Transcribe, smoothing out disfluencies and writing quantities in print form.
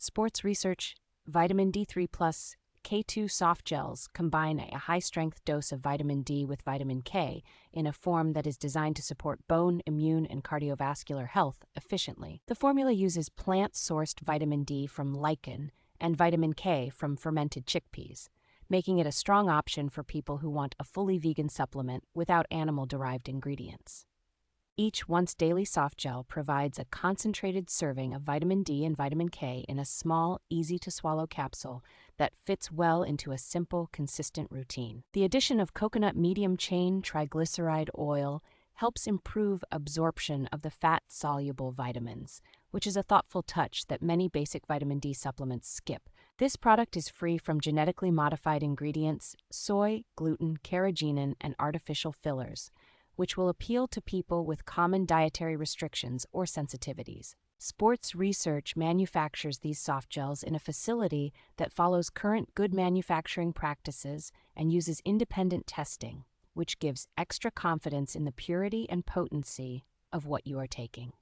Sports research, vitamin D3 plus K2 softgels combine a high-strength dose of vitamin D with vitamin K in a form that is designed to support bone, immune, and cardiovascular health efficiently. The formula uses plant-sourced vitamin D from lichen and vitamin K from fermented chickpeas, making it a strong option for people who want a fully vegan supplement without animal-derived ingredients. Each once-daily softgel provides a concentrated serving of vitamin D and vitamin K in a small, easy-to-swallow capsule that fits well into a simple, consistent routine. The addition of coconut medium-chain triglyceride oil helps improve absorption of the fat-soluble vitamins, which is a thoughtful touch that many basic vitamin D supplements skip. This product is free from genetically modified ingredients, soy, gluten, carrageenan, and artificial fillers, which will appeal to people with common dietary restrictions or sensitivities. Sports Research manufactures these softgels in a facility that follows current good manufacturing practices and uses independent testing, which gives extra confidence in the purity and potency of what you are taking.